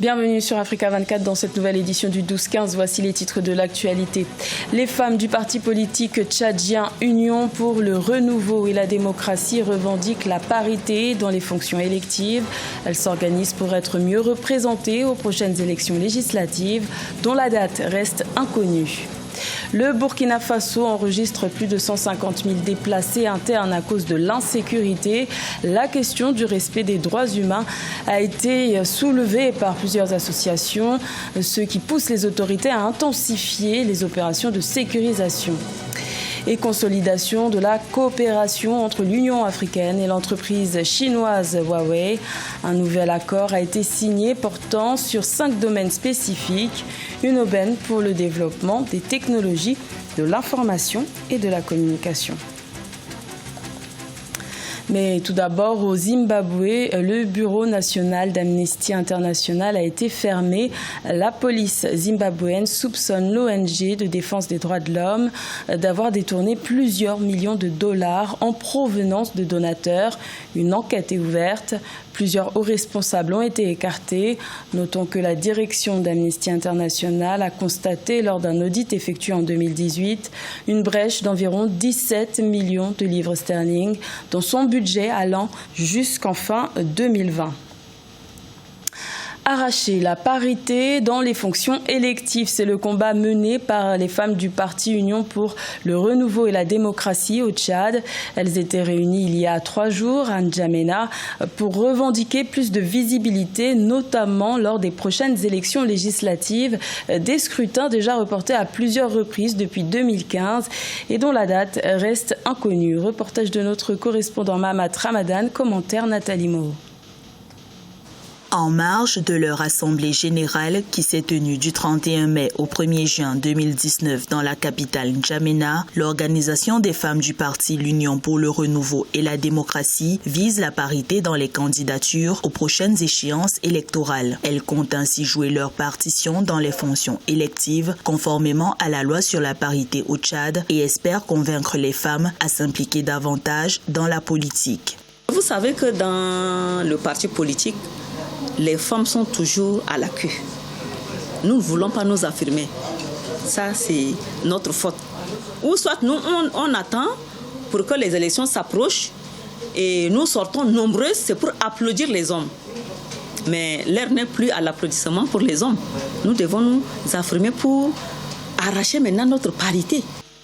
Bienvenue sur Africa 24 dans cette nouvelle édition du 12-15. Voici les titres de l'actualité. Les femmes du parti politique tchadien Union pour le renouveau et la démocratie revendiquent la parité dans les fonctions électives. Elles s'organisent pour être mieux représentées aux prochaines élections législatives dont la date reste inconnue. Le Burkina Faso enregistre plus de 150 000 déplacés internes à cause de l'insécurité. La question du respect des droits humains a été soulevée par plusieurs associations, ce qui pousse les autorités à intensifier les opérations de sécurisation. Et consolidation de la coopération entre l'Union africaine et l'entreprise chinoise Huawei. Un nouvel accord a été signé portant sur 5 domaines spécifiques, une aubaine pour le développement des technologies de l'information et de la communication. Mais tout d'abord, au Zimbabwe, le bureau national d'Amnesty International a été fermé. La police zimbabwéenne soupçonne l'ONG de défense des droits de l'homme d'avoir détourné plusieurs millions de dollars en provenance de donateurs. Une enquête est ouverte. Plusieurs hauts responsables ont été écartés. Notons que la direction d'Amnesty International a constaté lors d'un audit effectué en 2018 une brèche d'environ 17 millions de livres sterling dans son budget allant jusqu'en fin 2020. Arracher la parité dans les fonctions électives, c'est le combat mené par les femmes du parti Union pour le renouveau et la démocratie au Tchad. Elles étaient réunies il y a 3 jours à N'Djamena pour revendiquer plus de visibilité, notamment lors des prochaines élections législatives, des scrutins déjà reportés à plusieurs reprises depuis 2015 et dont la date reste inconnue. Reportage de notre correspondant Mahamat Ramadan, commentaire Nathalie Moho. En marge de leur assemblée générale qui s'est tenue du 31 mai au 1er juin 2019 dans la capitale N'Djamena, l'organisation des femmes du parti L'Union pour le renouveau et la démocratie vise la parité dans les candidatures aux prochaines échéances électorales. Elles comptent ainsi jouer leur partition dans les fonctions électives conformément à la loi sur la parité au Tchad et espèrent convaincre les femmes à s'impliquer davantage dans la politique. Vous savez que dans le parti politique, les femmes sont toujours à la queue. Nous ne voulons pas nous affirmer. Ça, c'est notre faute. Ou soit nous, on attend pour que les élections s'approchent et nous sortons nombreuses, c'est pour applaudir les hommes. Mais l'heure n'est plus à l'applaudissement pour les hommes. Nous devons nous affirmer pour arracher maintenant notre parité.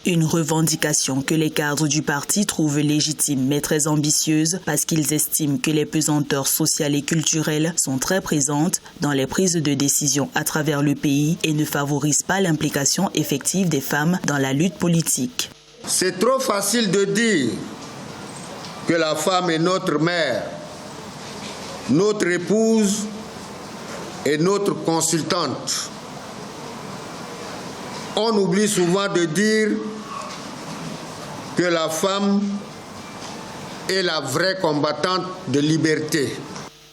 Une revendication que les cadres du parti trouvent légitime mais très ambitieuse parce qu'ils estiment que les pesanteurs sociales et culturelles sont très présentes dans les prises de décision à travers le pays et ne favorisent pas l'implication effective des femmes dans la lutte politique. C'est trop facile de dire que la femme est notre mère, notre épouse et notre consultante. On oublie souvent de dire que la femme est la vraie combattante de liberté.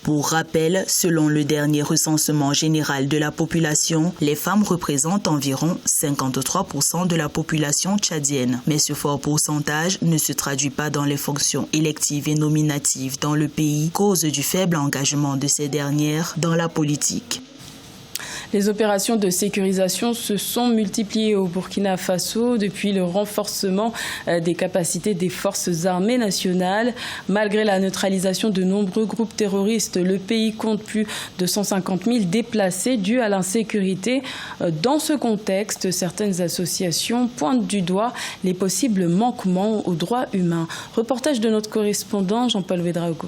Pour rappel, selon le dernier recensement général de la population, les femmes représentent environ 53% de la population tchadienne. Mais ce fort pourcentage ne se traduit pas dans les fonctions électives et nominatives dans le pays, cause du faible engagement de ces dernières dans la politique. Les opérations de sécurisation se sont multipliées au Burkina Faso depuis le renforcement des capacités des forces armées nationales. Malgré la neutralisation de nombreux groupes terroristes, le pays compte plus de 150 000 déplacés dus à l'insécurité. Dans ce contexte, certaines associations pointent du doigt les possibles manquements aux droits humains. Reportage de notre correspondant Jean-Paul Vedraogo.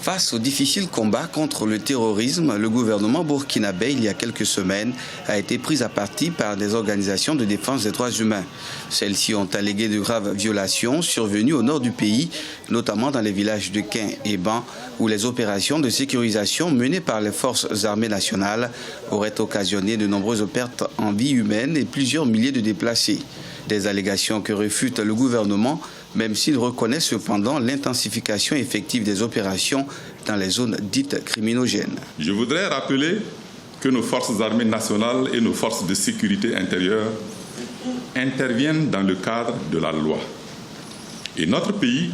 Face au difficile combat contre le terrorisme, le gouvernement burkinabé, il y a quelques semaines, a été pris à partie par des organisations de défense des droits humains. Celles-ci ont allégué de graves violations survenues au nord du pays, notamment dans les villages de Quin et Ban, où les opérations de sécurisation menées par les forces armées nationales auraient occasionné de nombreuses pertes en vie humaine et plusieurs milliers de déplacés. Des allégations que réfute le gouvernement, même s'il reconnaît cependant l'intensification effective des opérations dans les zones dites criminogènes. Je voudrais rappeler que nos forces armées nationales et nos forces de sécurité intérieure interviennent dans le cadre de la loi. Et notre pays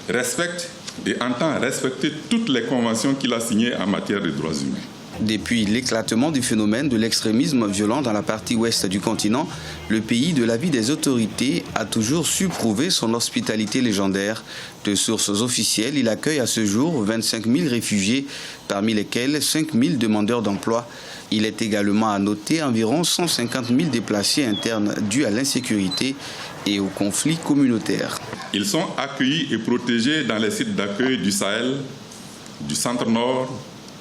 respecte et entend respecter toutes les conventions qu'il a signées en matière de droits humains. Depuis l'éclatement du phénomène de l'extrémisme violent dans la partie ouest du continent, le pays, de l'avis des autorités, a toujours su prouver son hospitalité légendaire. De sources officielles, il accueille à ce jour 25 000 réfugiés, parmi lesquels 5 000 demandeurs d'emploi. Il est également à noter environ 150 000 déplacés internes dus à l'insécurité et aux conflits communautaires. Ils sont accueillis et protégés dans les sites d'accueil du Sahel, du centre-nord,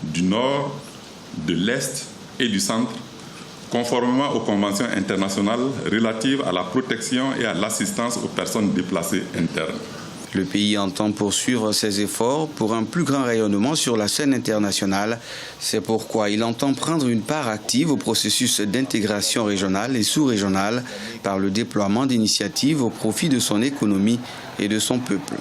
du nord, de l'Est et du Centre, conformément aux conventions internationales relatives à la protection et à l'assistance aux personnes déplacées internes. Le pays entend poursuivre ses efforts pour un plus grand rayonnement sur la scène internationale. C'est pourquoi il entend prendre une part active au processus d'intégration régionale et sous-régionale par le déploiement d'initiatives au profit de son économie et de son peuple.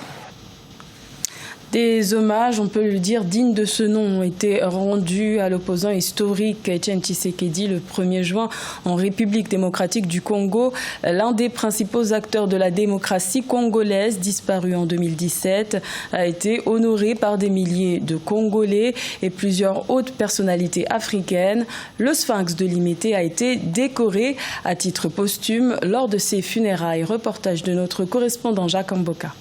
Des hommages, on peut le dire, dignes de ce nom, ont été rendus à l'opposant historique Etienne Tshisekedi le 1er juin en République démocratique du Congo. L'un des principaux acteurs de la démocratie congolaise, disparu en 2017, a été honoré par des milliers de Congolais et plusieurs hautes personnalités africaines. Le Sphinx de Limete a été décoré à titre posthume lors de ses funérailles. Reportage de notre correspondant Jacques Mboka.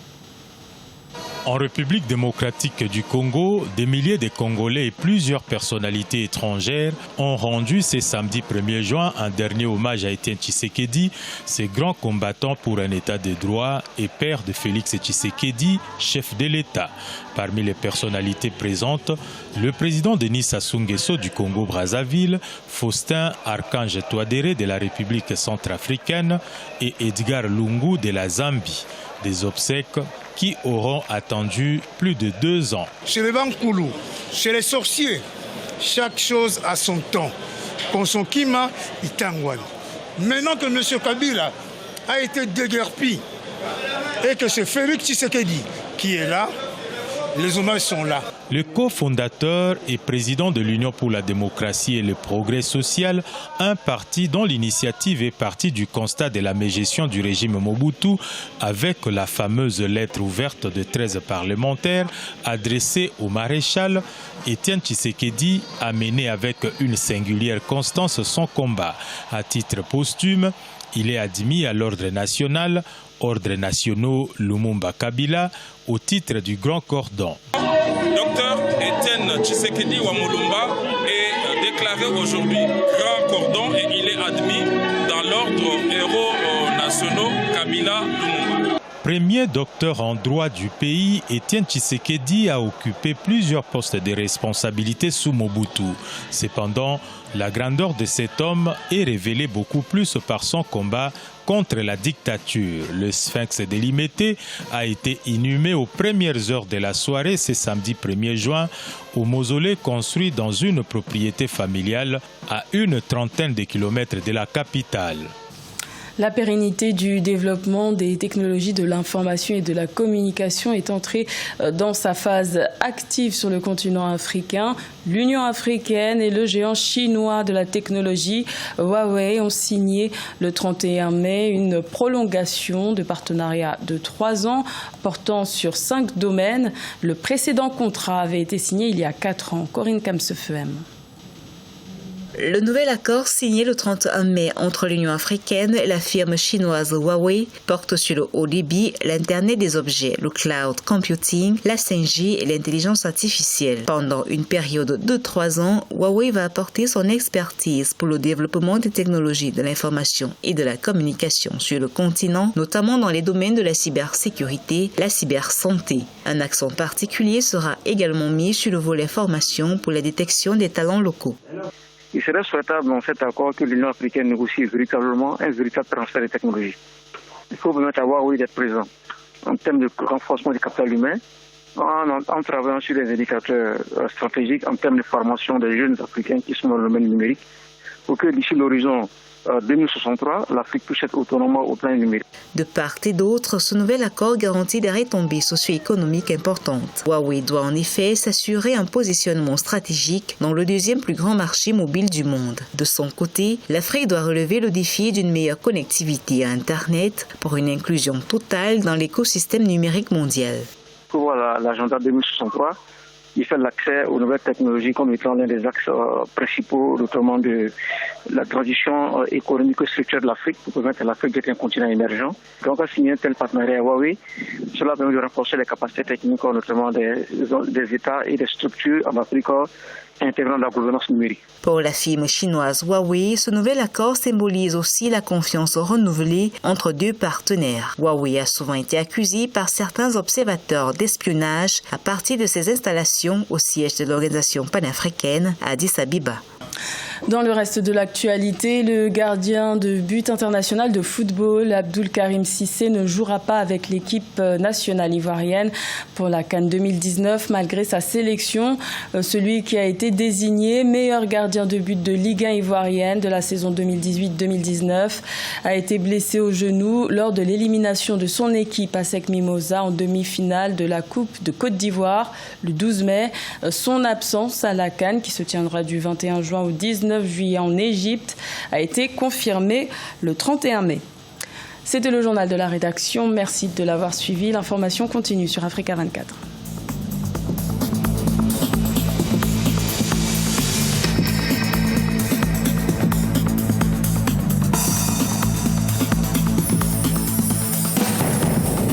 En République démocratique du Congo, des milliers de Congolais et plusieurs personnalités étrangères ont rendu ce samedi 1er juin un dernier hommage à Etienne Tshisekedi, ce grand combattant pour un état de droit et père de Félix Tshisekedi, chef de l'État. Parmi les personnalités présentes, le président Denis Sassou Nguesso du Congo-Brazzaville, Faustin Archange Touadéré de la République centrafricaine et Edgar Lungu de la Zambie. Des obsèques qui auront attendu plus de 2 ans. Chez les Bankoulou, chez les sorciers, chaque chose a son temps. Konsokima, Itangwan. Maintenant que M. Kabila a été déguerpi et que c'est Félix Tshisekedi qui est là, les hommages sont là. Le cofondateur et président de l'Union pour la démocratie et le progrès social, un parti dont l'initiative est partie du constat de la mégestion du régime Mobutu avec la fameuse lettre ouverte de 13 parlementaires adressée au maréchal, Etienne Tshisekedi a mené avec une singulière constance son combat. À titre posthume, il est admis à l'ordre national, ordre nationaux Lumumba Kabila, au titre du Grand Cordon. Docteur Etienne Tshisekedi Wamulumba est déclaré aujourd'hui Grand Cordon et il est admis dans l'ordre héros nationaux Kabila Lumumba. Premier docteur en droit du pays, Etienne Tshisekedi a occupé plusieurs postes de responsabilité sous Mobutu. Cependant, la grandeur de cet homme est révélée beaucoup plus par son combat contre la dictature. Le Sphinx de Limete a été inhumé aux premières heures de la soirée ce samedi 1er juin au mausolée construit dans une propriété familiale à une trentaine de kilomètres de la capitale. La pérennité du développement des technologies de l'information et de la communication est entrée dans sa phase active sur le continent africain. L'Union africaine et le géant chinois de la technologie, Huawei, ont signé le 31 mai une prolongation de partenariat de 3 ans portant sur 5 domaines. Le précédent contrat avait été signé il y a 4 ans. Corinne Kamsefem. Le nouvel accord signé le 31 mai entre l'Union africaine et la firme chinoise Huawei porte sur le haut débit, l'Internet des objets, le cloud computing, la 5G et l'intelligence artificielle. Pendant une période de 3 ans, Huawei va apporter son expertise pour le développement des technologies de l'information et de la communication sur le continent, notamment dans les domaines de la cybersécurité, la cybersanté. Un accent particulier sera également mis sur le volet formation pour la détection des talents locaux. Il serait souhaitable dans cet accord que l'Union africaine négocie véritablement un véritable transfert de technologie. Il faut permettre à Huawei d'être présent en termes de renforcement du capital humain, en travaillant sur des indicateurs stratégiques, en termes de formation des jeunes africains qui sont dans le domaine numérique, pour que d'ici l'horizon 2063, l'Afrique puisse être autonome au plan numérique. De part et d'autre, ce nouvel accord garantit des retombées socio-économiques importantes. Huawei doit en effet s'assurer un positionnement stratégique dans le 2e plus grand marché mobile du monde. De son côté, l'Afrique doit relever le défi d'une meilleure connectivité à Internet pour une inclusion totale dans l'écosystème numérique mondial. Voilà, l'agenda 2063. Il fait l'accès aux nouvelles technologies comme étant l'un des axes principaux, notamment de la transition économique et structurelle de l'Afrique pour permettre à l'Afrique d'être un continent émergent. Donc, à signer un tel partenariat Huawei, cela permet de renforcer les capacités techniques, notamment des États et des structures en Afrique intégrant la gouvernance numérique. Pour la firme chinoise Huawei, ce nouvel accord symbolise aussi la confiance renouvelée entre deux partenaires. Huawei a souvent été accusé par certains observateurs d'espionnage à partir de ses installations au siège de l'organisation panafricaine à Addis Abeba. Dans le reste de l'actualité, le gardien de but international de football, Abdoul Karim Cissé, ne jouera pas avec l'équipe nationale ivoirienne pour la CAN 2019 malgré sa sélection. Celui qui a été désigné meilleur gardien de but de Ligue 1 ivoirienne de la saison 2018-2019 a été blessé au genou lors de l'élimination de son équipe ASEC Mimosa en demi-finale de la Coupe de Côte d'Ivoire le 12 mai. Son absence à la CAN, qui se tiendra du 21 juin au 19 juillet en Égypte, a été confirmée le 31 mai. C'était le journal de la rédaction. Merci de l'avoir suivi. L'information continue sur Africa 24.